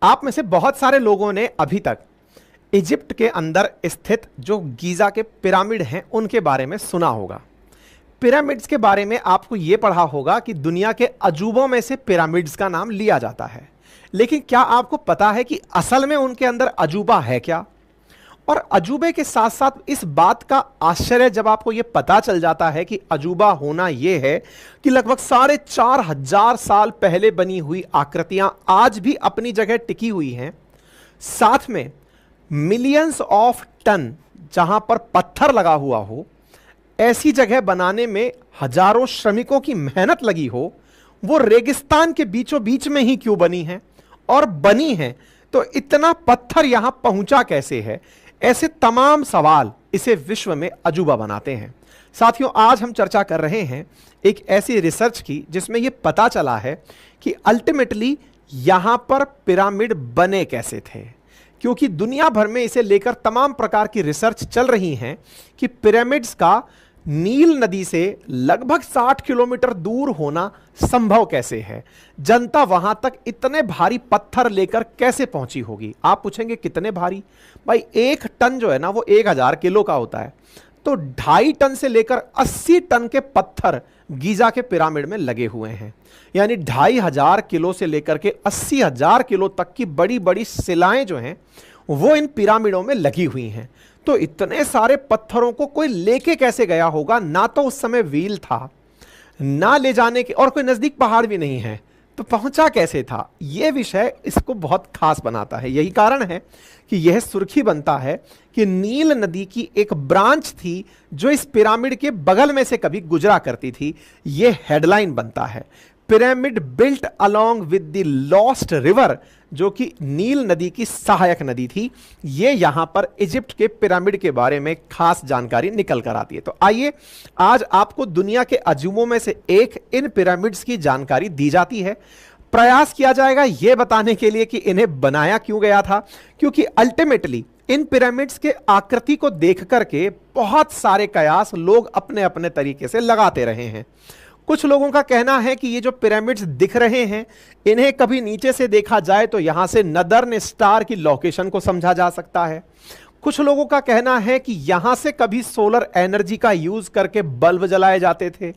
आप में से बहुत सारे लोगों ने अभी तक इजिप्ट के अंदर स्थित जो गीज़ा के पिरामिड हैं उनके बारे में सुना होगा। पिरामिड्स के बारे में आपको यह पढ़ा होगा कि दुनिया के अजूबों में से पिरामिड्स का नाम लिया जाता है। लेकिन क्या आपको पता है कि असल में उनके अंदर अजूबा है क्या? और अजूबे के साथ साथ इस बात का आश्चर्य जब आपको यह पता चल जाता है कि अजूबा होना यह है कि लगभग 4,500 साल पहले बनी हुई आकृतियां आज भी अपनी जगह टिकी हुई हैं, साथ में मिलियंस ऑफ टन जहां पर पत्थर लगा हुआ हो, ऐसी जगह बनाने में हजारों श्रमिकों की मेहनत लगी हो, वो रेगिस्तान के बीचों बीच में ही क्यों बनी है? और बनी है तो इतना पत्थर यहां पहुंचा कैसे है? ऐसे तमाम सवाल इसे विश्व में अजूबा बनाते हैं। साथियों, आज हम चर्चा कर रहे हैं एक ऐसी रिसर्च की जिसमें यह पता चला है कि अल्टीमेटली यहां पर पिरामिड बने कैसे थे, क्योंकि दुनिया भर में इसे लेकर तमाम प्रकार की रिसर्च चल रही हैं कि पिरामिड्स का नील नदी से लगभग 60 किलोमीटर दूर होना संभव कैसे है? जनता वहां तक इतने भारी पत्थर लेकर कैसे पहुंची होगी? आप पूछेंगे कितने भारी? भाई 1 टन जो है ना वो 1000 किलो का होता है, तो 2.5 टन से लेकर 80 टन के पत्थर गीजा के पिरामिड में लगे हुए हैं। यानी 2500 किलो से लेकर के 80,000 किलो तक की बड़ी बड़ी शिलाएं जो हैं वो इन पिरामिडों में लगी हुई हैं। तो इतने सारे पत्थरों को कोई लेके कैसे गया होगा? ना तो उस समय व्हील था, ना ले जाने के, और कोई नजदीक पहाड़ भी नहीं है, तो पहुंचा कैसे था? यह विषय इसको बहुत खास बनाता है। यही कारण है कि यह सुर्खी बनता है कि नील नदी की एक ब्रांच थी जो इस पिरामिड के बगल में से कभी गुजरा करती थी। यह हेडलाइन बनता है, pyramid built along with the lost river, जो कि नील नदी की सहायक नदी थी। ये यहां पर इजिप्ट के पिरामिड के बारे में खास जानकारी निकल कर आती है। तो आइए आज आपको दुनिया के अजूबों में से एक इन पिरामिड्स की जानकारी दी जाती है। प्रयास किया जाएगा यह बताने के लिए कि इन्हें बनाया क्यों गया था, क्योंकि अल्टीमेटली इन पिरामिड्स के आकृति को देख करके बहुत सारे कयास लोग अपने अपने तरीके से लगाते रहे हैं। कुछ लोगों का कहना है कि ये जो पिरामिड्स दिख रहे हैं इन्हें कभी नीचे से देखा जाए तो यहां से नदर्न स्टार की लोकेशन को समझा जा सकता है। कुछ लोगों का कहना है कि यहां से कभी सोलर एनर्जी का यूज करके बल्ब जलाए जाते थे।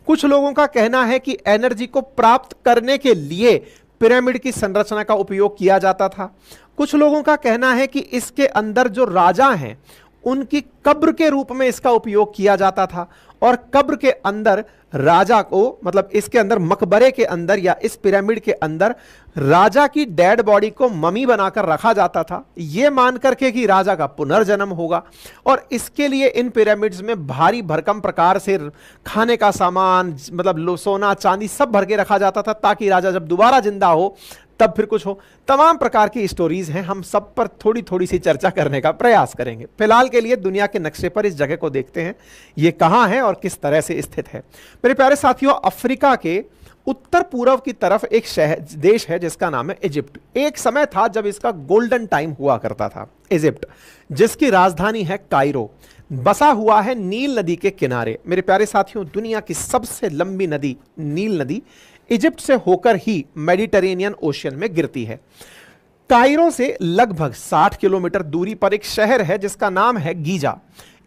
कुछ लोगों का कहना है कि एनर्जी को प्राप्त करने के लिए पिरामिड की संरचना का उपयोग किया जाता था। कुछ लोगों का कहना है कि इसके अंदर जो राजा हैं उनकी कब्र के रूप में इसका उपयोग किया जाता था, और कब्र के अंदर राजा को, मतलब इसके अंदर मकबरे के अंदर या इस पिरामिड के अंदर राजा की डेड बॉडी को ममी बनाकर रखा जाता था, यह मान करके कि राजा का पुनर्जन्म होगा। और इसके लिए इन पिरामिड्स में भारी भरकम प्रकार से खाने का सामान, मतलब सोना चांदी सब भर के रखा जाता था, ताकि राजा जब दोबारा जिंदा हो तब फिर कुछ हो। तमाम प्रकार की स्टोरीज हैं, हम सब पर थोड़ी थोड़ी सी चर्चा करने का प्रयास करेंगे। फिलहाल के लिए दुनिया के नक्शे पर इस जगह को देखते हैं, ये कहां है और किस तरह से स्थित है। मेरे प्यारे साथियों, अफ्रीका के उत्तर पूर्व की तरफ एक देश है जिसका नाम है इजिप्ट। एक समय था जब इसका गोल्डन टाइम हुआ करता था। इजिप्ट, जिसकी राजधानी है कायरो, बसा हुआ है नील नदी के किनारे। मेरे प्यारे साथियों, दुनिया की सबसे लंबी नदी नील नदी इजिप्ट से होकर ही मेडिटेरेनियन ओशियन में गिरती है। कायरो से लगभग 60 किलोमीटर दूरी पर एक शहर है जिसका नाम है गीजा।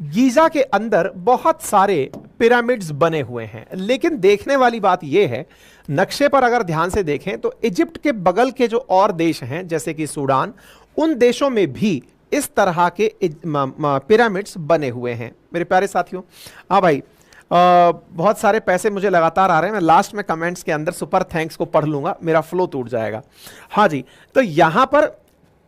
गीजा के अंदर बहुत सारे पिरामिड्स बने हुए हैं, लेकिन देखने वाली बात यह है, नक्शे पर अगर ध्यान से देखें तो इजिप्ट के बगल के जो और देश हैं जैसे कि सूडान, उन देशों में भी इस तरह के पिरामिड्स बने हुए हैं। मेरे प्यारे साथियों, हाँ भाई, बहुत सारे पैसे मुझे लगातार आ रहे हैं। मैं लास्ट में कमेंट्स के अंदर सुपर थैंक्स को पढ़ लूंगा, मेरा फ्लो टूट जाएगा। हाँ जी, तो यहां पर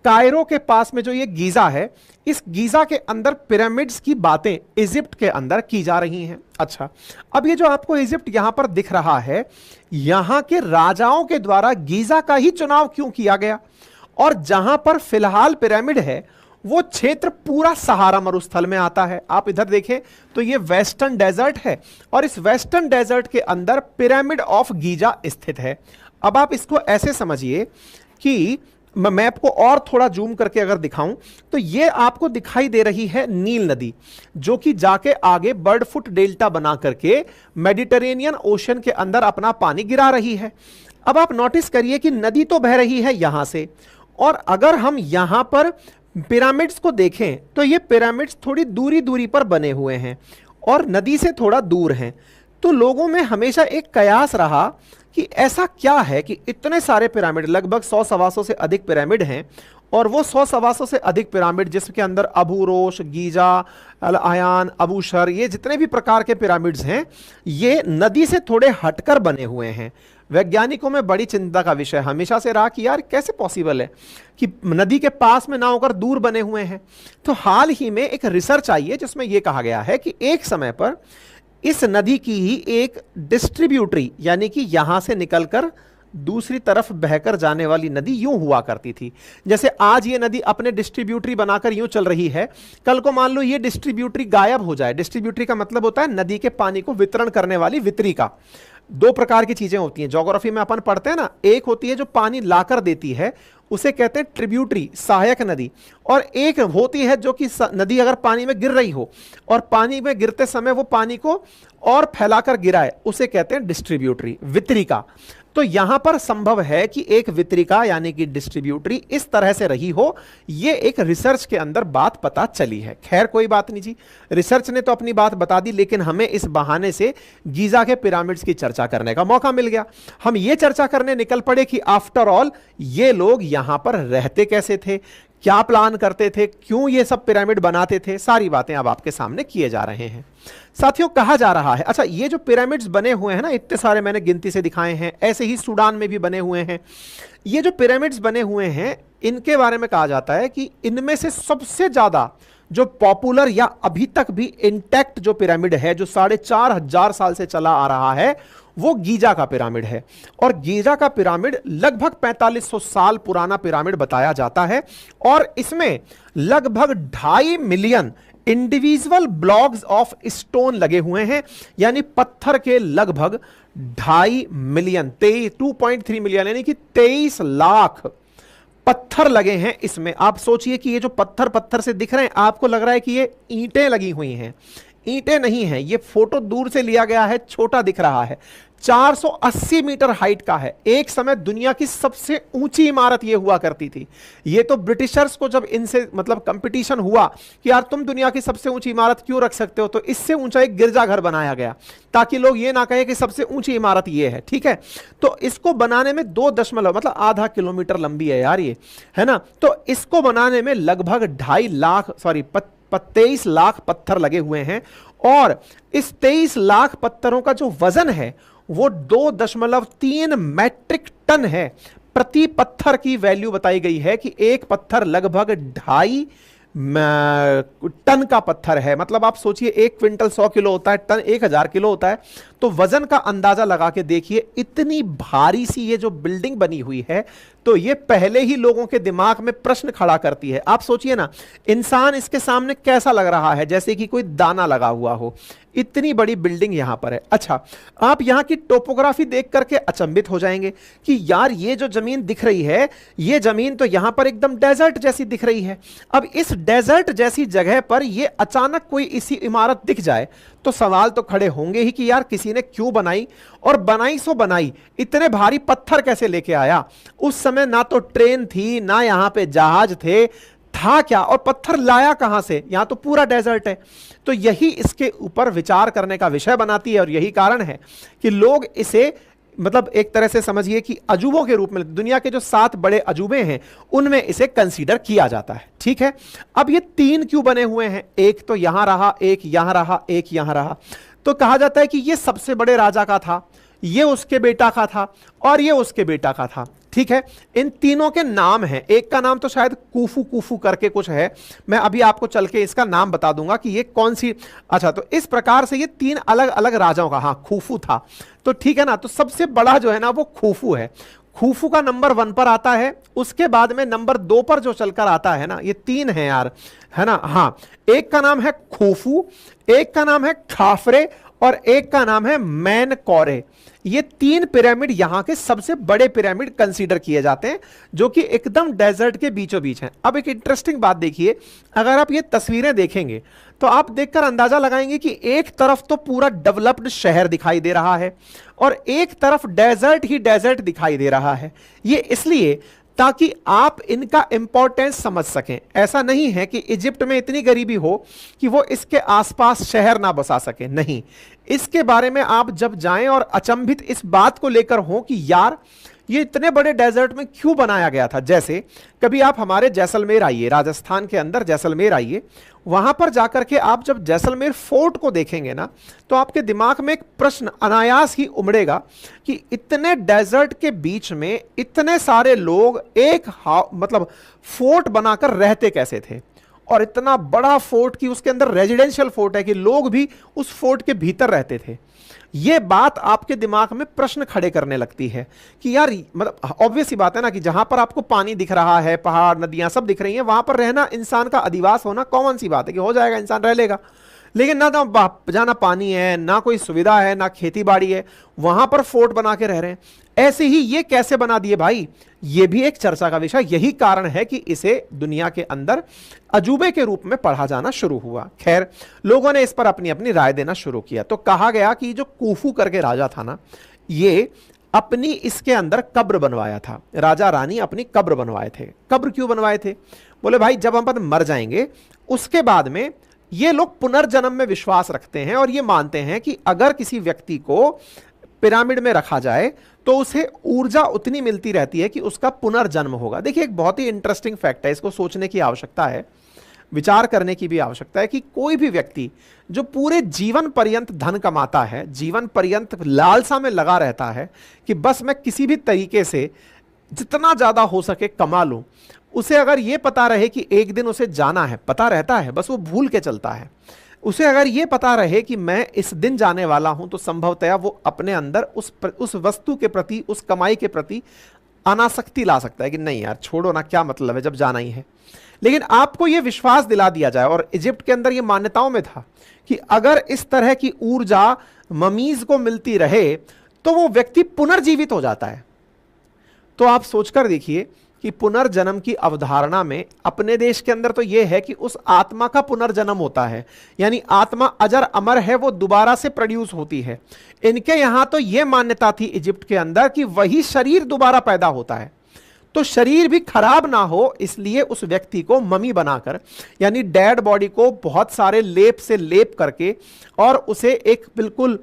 कायरो के पास में जो ये गीजा है, इस गीजा के अंदर पिरामिड्स की बातें इजिप्ट के अंदर की जा रही हैं। अच्छा, अब ये जो आपको इजिप्ट यहां पर दिख रहा है, यहां के राजाओं के द्वारा गीजा का ही चुनाव क्यों किया गया? और जहां पर फिलहाल पिरामिड है वो क्षेत्र पूरा सहारा मरुस्थल में आता है। आप इधर देखें तो ये वेस्टर्न डेजर्ट है, और इस वेस्टर्न डेजर्ट के अंदर पिरामिड ऑफ गीजा स्थित है। अब आप इसको ऐसे समझिए कि मैप को और थोड़ा जूम करके अगर दिखाऊं तो ये आपको दिखाई दे रही है नील नदी, जो कि जाके आगे बर्ड फुट डेल्टा बना करके मेडिटेरेनियन ओशन के अंदर अपना पानी गिरा रही है। अब आप नोटिस करिए कि नदी तो बह रही है यहां से, और अगर हम यहां पर पिरामिड्स को देखें तो ये पिरामिड्स थोड़ी दूरी दूरी पर बने हुए हैं और नदी से थोड़ा दूर हैं। तो लोगों में हमेशा एक कयास रहा कि ऐसा क्या है कि इतने सारे पिरामिड, लगभग 100-125 से अधिक पिरामिड हैं, और वो 100-125 से अधिक पिरामिड जिसके अंदर अबू रोश, गीजा, अल आयान, अबू शर, ये जितने भी प्रकार के पिरामिड्स हैं ये नदी से थोड़े हटकर बने हुए हैं। वैज्ञानिकों में बड़ी चिंता का विषय हमेशा से रहा कि यार कैसे पॉसिबल है कि नदी के पास में ना होकर दूर बने हुए हैं। तो हाल ही में एक रिसर्च आई है जिसमें यह कहा गया है कि एक समय पर इस नदी की ही एक डिस्ट्रीब्यूटरी, यानी कि यहां से निकलकर दूसरी तरफ बहकर जाने वाली नदी यूं हुआ करती थी। जैसे आज ये नदी अपने डिस्ट्रीब्यूटरी बनाकर यूं चल रही है, कल को मान लो ये डिस्ट्रीब्यूटरी गायब हो जाए। डिस्ट्रीब्यूटरी का मतलब होता है नदी के पानी को वितरण करने वाली वितरिका। दो प्रकार की चीजें होती हैं, ज्योग्राफी में अपन पढ़ते हैं ना, एक होती है जो पानी लाकर देती है, उसे कहते हैं ट्रिब्यूटरी, सहायक नदी, और एक होती है जो कि नदी अगर पानी में गिर रही हो और पानी में गिरते समय वो पानी को और फैलाकर गिराए, उसे कहते हैं डिस्ट्रीब्यूटरी, वितरिका। तो यहां पर संभव है कि एक वितरिका यानी कि डिस्ट्रीब्यूटरी इस तरह से रही हो, ये एक रिसर्च के अंदर बात पता चली है। खैर कोई बात नहीं जी, रिसर्च ने तो अपनी बात बता दी, लेकिन हमें इस बहाने से गीजा के पिरामिड्स की चर्चा करने का मौका मिल गया। हम ये चर्चा करने निकल पड़े कि आफ्टर ऑल ये लोग यहां पर रहते कैसे थे, क्या प्लान करते थे, क्यों ये सब पिरामिड बनाते थे, सारी बातें अब आपके सामने किए जा रहे हैं। साथियों कहा जा रहा है, अच्छा ये जो पिरामिड्स बने हुए हैं ना, इतने सारे मैंने गिनती से दिखाए हैं, ऐसे ही सूडान में भी बने हुए हैं। ये जो पिरामिड्स बने हुए हैं इनके बारे में कहा जाता है कि इनमें से सबसे ज्यादा जो पॉपुलर या अभी तक भी इंटैक्ट जो पिरामिड है, जो 4,500 साल से चला आ रहा है, वो गीजा का पिरामिड है। और गीजा का पिरामिड लगभग 4500 साल पुराना पिरामिड बताया जाता है, और इसमें लगभग 2.5 million individual blocks of stone लगे हुए हैं, यानी पत्थर के लगभग 2.5 मिलियन, 2.3 मिलियन यानी कि 23 लाख पत्थर लगे हैं इसमें। आप सोचिए कि ये जो पत्थर से दिख रहे हैं, आपको लग रहा है कि ये ईंटें लगी हुई हैं, ईंटें नहीं हैं, ये फोटो दूर से लिया गया है, छोटा दिख रहा है। 480 मीटर हाइट का है। एक समय दुनिया की सबसे ऊंची इमारत ये हुआ करती थी। ये तो ब्रिटिशर्स को जब इनसे मतलब कंपटीशन हुआ कि यार तुम दुनिया की सबसे ऊंची इमारत क्यों रख सकते हो, तो इससे ऊंचा एक गिरजाघर बनाया गया ताकि लोग ये ना कहें कि सबसे ऊंची इमारत ये है, ठीक है। तो इसको बनाने में 2 मतलब आधा किलोमीटर लंबी है यार ये, है ना। तो इसको बनाने में लगभग 23 लाख पत्थर लगे हुए हैं, और इस 23 लाख पत्थरों का जो वजन है वो 2.3 मैट्रिक टन है। प्रति पत्थर की वैल्यू बताई गई है कि एक पत्थर लगभग 2.5 टन का पत्थर है। मतलब आप सोचिए 1 क्विंटल 100 किलो होता है, टन 1000 किलो होता है। तो वजन का अंदाजा लगा के देखिए, इतनी भारी सी ये जो बिल्डिंग बनी हुई है, तो ये पहले ही लोगों के दिमाग में प्रश्न खड़ा करती है। आप सोचिए ना, इंसान इसके सामने कैसा लग रहा है, जैसे कि कोई दाना लगा हुआ हो। इतनी बड़ी बिल्डिंग यहां पर है। अच्छा, आप यहां की टोपोग्राफी देख करके अचंभित हो जाएंगे कि यार ये जो जमीन दिख रही है, ये जमीन तो यहां पर एकदम डेजर्ट जैसी दिख रही है। अब इस डेजर्ट जैसी जगह पर ये अचानक कोई इसी इमारत दिख जाए तो सवाल तो खड़े होंगे ही कि यार किसी ने क्यों बनाई, और बनाई सो बनाई, इतने भारी पत्थर कैसे लेके आया। उस समय ना तो ट्रेन थी, ना यहां पे जहाज थे, था क्या, और पत्थर लाया कहां से, यहां तो पूरा डेजर्ट है। तो यही इसके ऊपर विचार करने का विषय बनाती है, और यही कारण है कि लोग इसे मतलब एक तरह से समझिए कि अजूबों के रूप में, दुनिया के जो 7 बड़े अजूबे हैं उनमें इसे कंसीडर किया जाता है, ठीक है। अब ये 3 क्यों बने हुए हैं, एक तो यहां रहा, एक यहां रहा, एक यहां रहा। तो कहा जाता है कि ये सबसे बड़े राजा का था, ये उसके बेटा का था, और ये उसके बेटा का था, ठीक है। इन तीनों के नाम हैं, एक का नाम तो शायद कूफू करके कुछ है, मैं अभी आपको चल के इसका नाम बता दूंगा कि ये कौन सी। अच्छा, तो इस प्रकार से ये 3 अलग अलग राजाओं का, हाँ खूफू था, तो ठीक है ना। तो सबसे बड़ा जो है ना वो खूफू है। खूफू का नंबर 1 पर आता है, उसके बाद में नंबर 2 पर जो चलकर आता है ना, ये 3 है यार, है ना। हाँ, एक का नाम है खूफू, एक का नाम है खाफरे, और एक का नाम है मैनकौरे। ये 3 पिरामिड यहां के सबसे बड़े पिरामिड कंसीडर किए जाते हैं, जो कि एकदम डेजर्ट के बीचों बीच हैं। अब एक इंटरेस्टिंग बात देखिए, अगर आप ये तस्वीरें देखेंगे तो आप देखकर अंदाजा लगाएंगे कि एक तरफ तो पूरा डेवलप्ड शहर दिखाई दे रहा है, और एक तरफ डेजर्ट ही डेजर्ट दिखाई दे रहा है। ये इसलिए ताकि आप इनका इंपॉर्टेंस समझ सकें। ऐसा नहीं है कि इजिप्ट में इतनी गरीबी हो कि वो इसके आसपास शहर ना बसा सके, नहीं। इसके बारे में आप जब जाएं और अचंभित इस बात को लेकर हो कि यार ये इतने बड़े डेजर्ट में क्यों बनाया गया था। जैसे कभी आप हमारे जैसलमेर आइए, राजस्थान के अंदर जैसलमेर आइए, वहां पर जाकर के आप जब जैसलमेर फोर्ट को देखेंगे ना, तो आपके दिमाग में एक प्रश्न अनायास ही उमड़ेगा कि इतने डेजर्ट के बीच में इतने सारे लोग एक मतलब फोर्ट बनाकर रहते कैसे थे। और इतना बड़ा फोर्ट कि उसके अंदर रेजिडेंशियल फोर्ट है कि लोग भी उस फोर्ट के भीतर रहते थे। यह बात आपके दिमाग में प्रश्न खड़े करने लगती है कि यार मतलब ऑब्वियस सी बात है ना कि जहां पर आपको पानी दिख रहा है, पहाड़ नदियां सब दिख रही हैं, वहां पर रहना, इंसान का अधिवास होना कॉमन सी बात है कि हो जाएगा, इंसान रह लेगा। लेकिन ना जाना पानी है, ना कोई सुविधा है, ना खेती बाड़ी है, वहां पर फोर्ट बना के रह रहे हैं। ऐसे ही ये कैसे बना दिए भाई, ये भी एक चर्चा का विषय। यही कारण है कि इसे दुनिया के अंदर अजूबे के रूप में पढ़ा जाना शुरू हुआ। खैर, लोगों ने इस पर अपनी अपनी राय देना शुरू किया। तो कहा गया कि जो कूफू करके राजा था ना, ये अपनी इसके अंदर कब्र बनवाया था। राजा रानी अपनी कब्र बनवाए थे। कब्र क्यों बनवाए थे? बोले भाई जब हम मर जाएंगे उसके बाद में ये लोग पुनर्जन्म में विश्वास रखते हैं और ये मानते हैं कि अगर किसी व्यक्ति को पिरामिड में रखा जाए तो उसे ऊर्जा उतनी मिलती रहती है कि उसका पुनर्जन्म होगा। देखिए, एक बहुत ही इंटरेस्टिंग फैक्ट है, इसको सोचने की आवश्यकता है, विचार करने की भी आवश्यकता है कि कोई भी व्यक्ति जो पूरे जीवन पर्यंत धन कमाता है, जीवन पर्यंत लालसा में लगा रहता है कि बस मैं किसी भी तरीके से जितना ज्यादा हो सके कमा लूं, उसे अगर यह पता रहे कि एक दिन उसे जाना है, पता रहता है, बस वो भूल के चलता है। उसे अगर यह पता रहे कि मैं इस दिन जाने वाला हूं, तो संभवतया वो अपने अंदर उस वस्तु के प्रति, उस कमाई के प्रति अनासक्ति ला सकता है कि नहीं यार छोड़ो ना, क्या मतलब है जब जाना ही है। लेकिन आपको यह विश्वास दिला दिया जाए, और इजिप्ट के अंदर यह मान्यताओं में था कि अगर इस तरह की ऊर्जा ममीज को मिलती रहे तो वो व्यक्ति पुनर्जीवित हो जाता है। तो आप सोचकर देखिए कि पुनर्जन्म की अवधारणा में अपने देश के अंदर तो यह है कि उस आत्मा का पुनर्जन्म होता है, यानी आत्मा अजर अमर है, वो दोबारा से प्रोड्यूस होती है। इनके यहां तो यह मान्यता थी इजिप्ट के अंदर कि वही शरीर दोबारा पैदा होता है। तो शरीर भी खराब ना हो इसलिए उस व्यक्ति को ममी बनाकर, यानी डेड बॉडी को बहुत सारे लेप से लेप करके और उसे एक बिल्कुल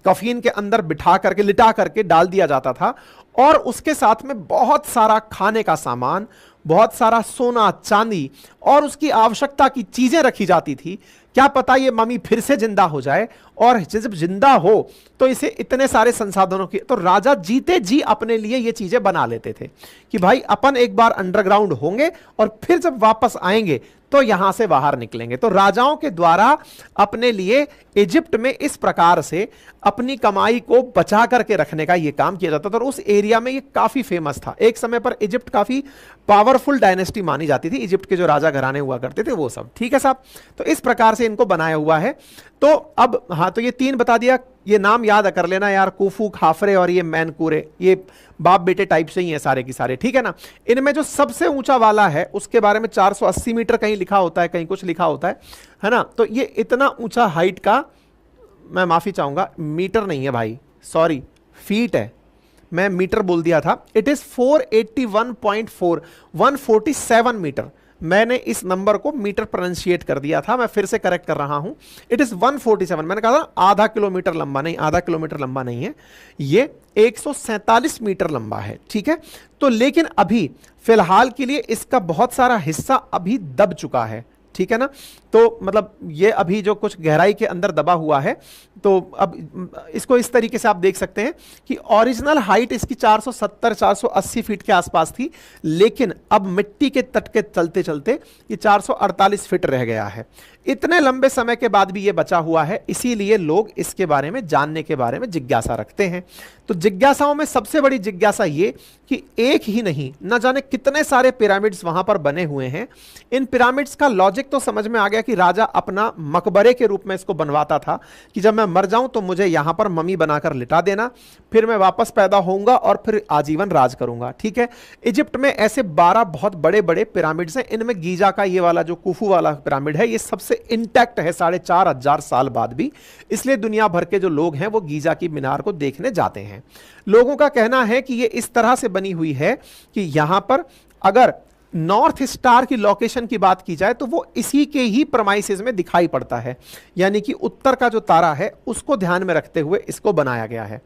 कफीन के अंदर बिठा करके, लिटा करके डाल दिया जाता था। और उसके साथ में बहुत सारा खाने का सामान, बहुत सारा सोना चांदी और उसकी आवश्यकता की चीजें रखी जाती थी। क्या पता ये मम्मी फिर से जिंदा हो जाए, और जब जिंदा हो तो इसे इतने सारे संसाधनों की, तो राजा जीते जी अपने लिए ये चीजें बना लेते थे कि भाई अपन एक बार अंडरग्राउंड होंगे और फिर जब वापस आएंगे तो यहां से बाहर निकलेंगे। तो राजाओं के द्वारा अपने लिए इजिप्ट में इस प्रकार से अपनी कमाई को बचा करके रखने का यह काम किया जाता था। और उस एरिया में ये काफी फेमस था। एक समय पर इजिप्ट काफी पावरफुल डायनेस्टी मानी जाती थी, इजिप्ट के जो राजा घराने हुआ करते थे वो सब। ठीक है साहब, तो इस प्रकार से इनको बनाया हुआ है। तो अब हाँ, तो ये तीन बता दिया, ये नाम याद कर लेना यार, कूफू, खाफरे और ये मैनकूरे, ये बाप बेटे टाइप से ही है सारे की सारे। ठीक है ना। इनमें जो सबसे ऊंचा वाला है उसके बारे में 480 मीटर कहीं लिखा होता है, कहीं कुछ लिखा होता है ना। तो ये इतना ऊंचा हाइट का, मैं माफी चाहूंगा, मीटर नहीं है भाई, सॉरी, फीट है, मैं मीटर बोल दिया था। It is 481.4 147 metre. मैंने इस नंबर को मीटर प्रोनाउंशिएट कर दिया था, मैं फिर से करेक्ट कर रहा हूं। इट इज 147, मैंने कहा था आधा किलोमीटर लंबा, नहीं, आधा किलोमीटर लंबा नहीं है, ये 147 मीटर लंबा है। ठीक है। तो लेकिन अभी फिलहाल के लिए इसका बहुत सारा हिस्सा अभी दब चुका है। ठीक है ना। तो मतलब ये अभी जो कुछ गहराई के अंदर दबा हुआ है, तो अब इसको इस तरीके से आप देख सकते हैं कि ओरिजिनल हाइट इसकी 470-480 फीट के आसपास थी, लेकिन अब मिट्टी के तट के चलते चलते ये 448 फीट रह गया है। इतने लंबे समय के बाद भी ये बचा हुआ है, इसीलिए लोग इसके बारे में जानने के बारे में जिज्ञासा रखते हैं। तो जिज्ञासाओं में सबसे बड़ी जिज्ञासा ये कि एक ही नहीं, न जाने कितने सारे पिरामिड्स वहां पर बने हुए हैं। इन पिरामिड्स का लॉजिक लॉजिक तो समझ में आ गया कि राजा अपना मकबरे के रूप में इसको बनवाता था कि जब मैं मर जाऊं तो मुझे यहां पर मम्मी बनाकर लिटा देना, फिर मैं वापस पैदा होऊंगा और फिर आजीवन राज करूंगा। ठीक है, इजिप्ट में ऐसे 12 बहुत बड़े बड़े पिरामिड्स हैं। इनमें गीजा का ये वाला जो कुफू वाला पिरामिड है, ये सबसे इंटैक्ट है 4,500 साल बाद भी, इसलिए दुनिया भर के जो लोग हैं वो गीजा की मीनार को देखने जाते हैं। लोगों का कहना है कि ये इस तरह से बनी हुई है कि यहां पर अगर नॉर्थ स्टार की लोकेशन की बात की जाए तो वो इसी के ही प्रमाइसेस में दिखाई पड़ता है, यानी कि उत्तर का जो तारा है उसको ध्यान में रखते हुए इसको बनाया गया है।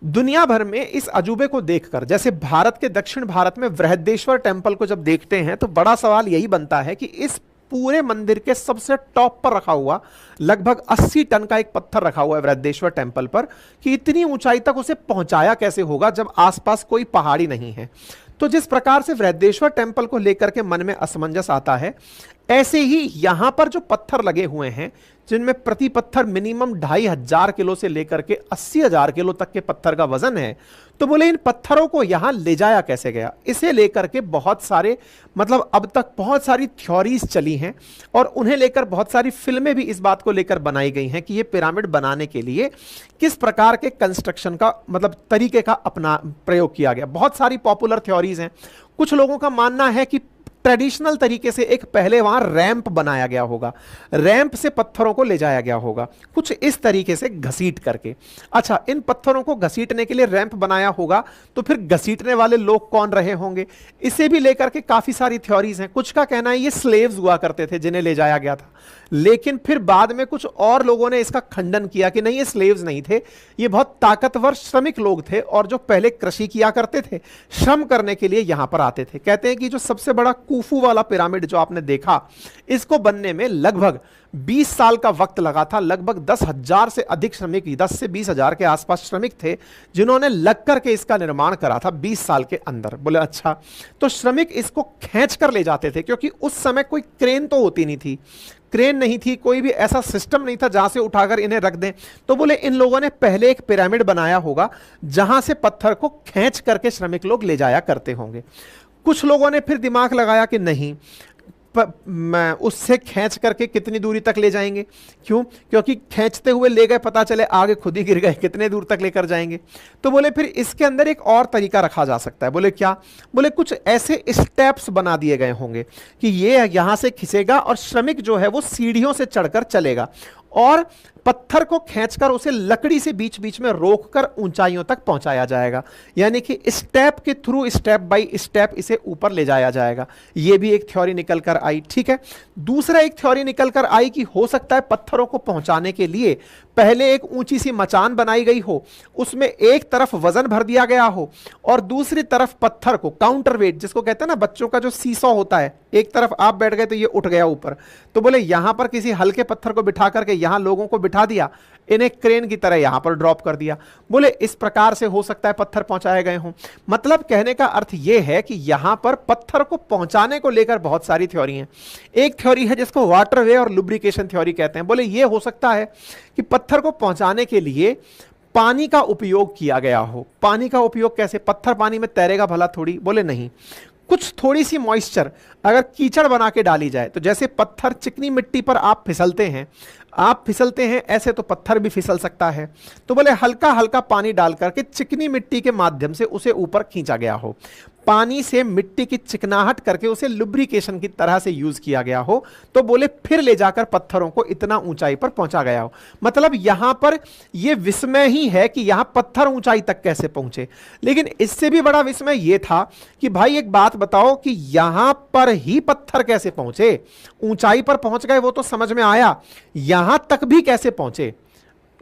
दुनिया भर में इस अजूबे को देखकर, जैसे भारत के दक्षिण भारत में बृहदेश्वर टेम्पल को जब देखते हैं तो बड़ा सवाल यही बनता है कि इस पूरे मंदिर के सबसे टॉप पर रखा हुआ लगभग 80 टन का एक पत्थर रखा हुआ है बृहदेश्वर टेम्पल पर, कि इतनी ऊंचाई तक उसे पहुंचाया कैसे होगा जब आसपास कोई पहाड़ी नहीं है। तो जिस प्रकार से बृहदेश्वर टेम्पल को लेकर के मन में असमंजस आता है, ऐसे ही यहां पर जो पत्थर लगे हुए हैं जिनमें प्रति पत्थर मिनिमम 2,500 किलो से लेकर के 80,000 किलो तक के पत्थर का वजन है, तो बोले इन पत्थरों को यहां ले जाया कैसे गया। इसे लेकर के बहुत सारे मतलब अब तक बहुत सारी थ्योरीज चली हैं और उन्हें लेकर बहुत सारी फिल्में भी इस बात को लेकर बनाई गई हैं कि ये पिरामिड बनाने के लिए किस प्रकार के कंस्ट्रक्शन का मतलब तरीके का अपना प्रयोग किया गया। बहुत सारी पॉपुलर थ्योरीज हैं। कुछ लोगों का मानना है कि ट्रेडिशनल तरीके से एक पहले वहां रैंप बनाया गया होगा, रैंप से पत्थरों को ले जाया गया होगा कुछ इस तरीके से घसीट करके। अच्छा, इन पत्थरों को घसीटने के लिए रैंप बनाया होगा तो फिर घसीटने वाले लोग कौन रहे होंगे, इसे भी लेकर के काफी सारी थ्योरीज हैं। कुछ का कहना है ये स्लेव्स हुआ करते थे जिन्हें ले जाया गया था, लेकिन फिर बाद में कुछ और लोगों ने इसका खंडन किया कि नहीं, ये स्लेव्स नहीं थे, ये बहुत ताकतवर श्रमिक लोग थे और जो पहले कृषि किया करते थे, श्रम करने के लिए यहां पर आते थे। कहते हैं कि जो सबसे बड़ा कुफू वाला पिरामिड जो आपने देखा, इसको बनने में लगभग 20 साल का वक्त लगा था। लगभग 10,000 से अधिक श्रमिक, 10 से 20,000 के आसपास श्रमिक थे जिन्होंने लग करके इसका निर्माण करा था 20 साल के अंदर। बोले अच्छा, तो श्रमिक इसको खींच कर ले जाते थे क्योंकि उस समय कोई क्रेन तो होती नहीं थी, क्रेन नहीं थी, कोई भी ऐसा सिस्टम नहीं था जहां से उठाकर इन्हें रख दें। तो बोले इन लोगों ने पहले एक पिरामिड बनाया होगा जहां से पत्थर को खींच करके श्रमिक लोग ले जाया करते होंगे। कुछ लोगों ने फिर दिमाग लगाया कि नहीं, उससे खींच करके कितनी दूरी तक ले जाएंगे, क्यों, क्योंकि खींचते हुए ले गए, पता चले आगे खुद ही गिर गए, कितने दूर तक लेकर जाएंगे। तो बोले फिर इसके अंदर एक और तरीका रखा जा सकता है। बोले क्या, बोले कुछ ऐसे स्टेप्स बना दिए गए होंगे कि ये यहां से खिंचेगा और श्रमिक जो है वो सीढ़ियों से चढ़कर चलेगा और पत्थर को खींचकर उसे लकड़ी से बीच बीच में रोककर ऊंचाइयों तक पहुंचाया जाएगा, यानी कि स्टेप के थ्रू स्टेप बाय स्टेप इसे ऊपर ले जाया जाएगा। यह भी एक थ्योरी निकल कर आई। ठीक है, दूसरा एक थ्योरी निकल कर आई कि हो सकता है पत्थरों को पहुंचाने के लिए पहले एक ऊंची सी मचान बनाई गई हो, उसमें एक तरफ वजन भर दिया गया हो और दूसरी तरफ पत्थर को काउंटर वेट, जिसको कहते हैं ना बच्चों का जो सीसॉ होता है, एक तरफ आप बैठ गए तो ये उठ गया ऊपर। तो बोले यहां पर किसी हल्के पत्थर को बिठा करके यहां लोगों को बिठा दिया, इन्हें क्रेन की तरह यहां पर ड्रॉप कर दिया। बोले इस प्रकार से हो सकता है पत्थर पहुंचाए गए हों। मतलब कहने का अर्थ यह है कि यहां पर पत्थर को पहुंचाने को लेकर बहुत सारी थ्योरी हैं। एक थ्योरी है जिसको वाटरवे और लुब्रिकेशन थ्योरी कहते हैं। बोले यह हो सकता है कि पत्थर को पहुंचाने के लिए पानी का उपयोग किया गया हो। पानी का उपयोग कैसे, पत्थर पानी में तैरेगा भला थोड़ी, बोले नहीं, कुछ थोड़ी सी मॉइस्चर अगर कीचड़ बना के डाली जाए, तो जैसे पत्थर चिकनी मिट्टी पर आप फिसलते हैं ऐसे तो पत्थर भी फिसल सकता है। तो बोले हल्का हल्का पानी डाल करके चिकनी मिट्टी के माध्यम से उसे ऊपर खींचा गया हो, पानी से मिट्टी की चिकनाहट करके उसे लुब्रिकेशन की तरह से यूज किया गया हो, तो बोले फिर ले जाकर पत्थरों को इतना ऊंचाई पर पहुंचा गया हो। मतलब यहां पर यह विस्मय ही है कि यहां पत्थर ऊंचाई तक कैसे पहुंचे। लेकिन इससे भी बड़ा विस्मय यह था कि भाई एक बात बताओ कि यहां पर ही पत्थर कैसे पहुंचे। ऊंचाई पर पहुंच गए वो तो समझ में आया, यहां तक भी कैसे पहुंचे,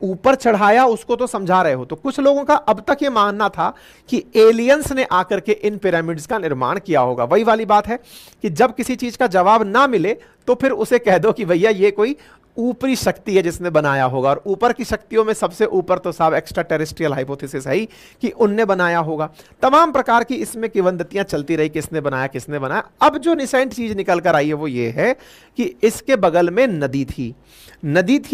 ऊपर चढ़ाया उसको तो समझा रहे हो। तो कुछ लोगों का अब तक ये मानना था कि एलियंस ने आकर के इन पिरामिड्स का निर्माण किया होगा। वही वाली बात है कि जब किसी चीज का जवाब ना मिले तो फिर उसे कह दो कि भैया ये कोई ऊपरी शक्ति है जिसने बनाया होगा, और ऊपर की शक्तियों में सबसे ऊपर तो साहब एक्स्ट्रा टेरेस्ट्रियल हाइपोथेसिस है ही कि उनने बनाया होगा। तमाम प्रकार की इसमें किवदंतियां चलती रही, किसने बनाया। अब जो रिसेंट चीज निकल कर आई है वो ये है कि इसके बगल में नदी थी,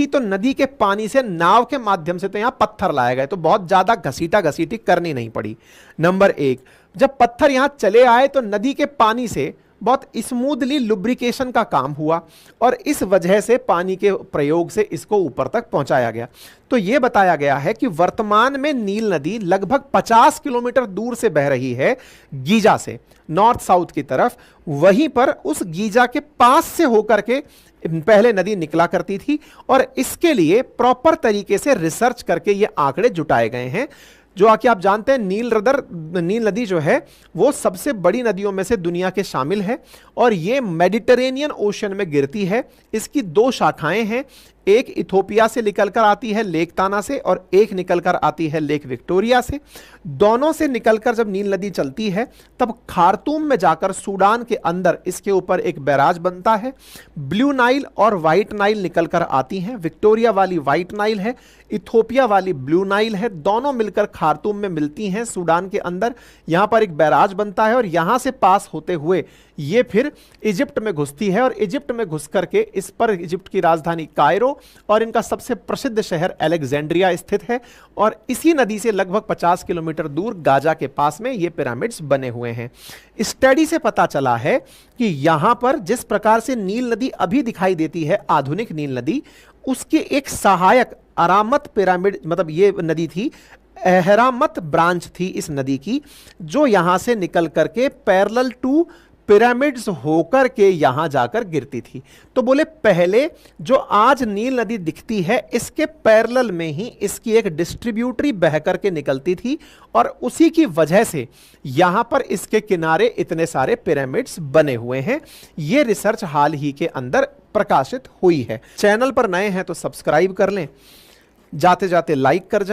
तो नदी के पानी से नाव के माध्यम से तो यहां पत्थर लाए गए, तो बहुत ज्यादा घसीटी करनी नहीं पड़ी। नंबर एक, जब पत्थर यहां चले आए तो नदी के पानी से बहुत स्मूथली लुब्रिकेशन का काम हुआ और इस वजह से पानी के प्रयोग से इसको ऊपर तक पहुंचाया गया। तो यह बताया गया है कि वर्तमान में नील नदी लगभग 50 किलोमीटर दूर से बह रही है गीजा से, नॉर्थ साउथ की तरफ। वहीं पर उस गीजा के पास से होकर के पहले नदी निकला करती थी और इसके लिए प्रॉपर तरीके से रिसर्च करके ये आंकड़े जुटाए गए हैं। जो आके आप जानते हैं नील नदी जो है वो सबसे बड़ी नदियों में से दुनिया के शामिल है और ये मेडिटेरेनियन ओशन में गिरती है। इसकी दो शाखाएं हैं, एक इथोपिया से निकलकर आती है लेक ताना से और एक निकलकर आती है लेक विक्टोरिया से। दोनों से निकलकर जब नील नदी चलती है तब खार्तूम में जाकर सूडान के अंदर इसके ऊपर एक बैराज बनता है। ब्लू नाइल और व्हाइट नाइल निकलकर आती हैं, विक्टोरिया वाली व्हाइट नाइल है, इथोपिया वाली ब्लू नाइल है, दोनों मिलकर खार्तूम में मिलती हैं सूडान के अंदर। यहां पर एक बैराज बनता है और यहां से पास होते हुए ये फिर इजिप्ट में घुसती है और इजिप्ट में घुस करके इस पर इजिप्ट की राजधानी कायरो और इनका सबसे प्रसिद्ध शहर अलेक्जेंड्रिया स्थित है और इसी नदी से लगभग 50 किलोमीटर दूर गाजा के पास में ये पिरामिड्स बने हुए हैं। स्टडी से पता चला है कि यहां पर जिस प्रकार से नील नदी अभी दिखाई देती है, आधुनिक नील नदी, उसके एक सहायक अरामत पिरामिड, मतलब ये नदी थी, अहरामत ब्रांच थी इस नदी की, जो यहां से निकल करके पैरेलल टू पिरामिड्स होकर के यहां जाकर गिरती थी। तो बोले पहले जो आज नील नदी दिखती है इसके पैरेलल में ही इसकी एक डिस्ट्रीब्यूटरी बह करके निकलती थी और उसी की वजह से यहां पर इसके किनारे इतने सारे पिरामिड्स बने हुए हैं। यह रिसर्च हाल ही के अंदर प्रकाशित हुई है। चैनल पर नए हैं तो सब्सक्राइब कर लें, जाते जाते लाइक कर जाएं।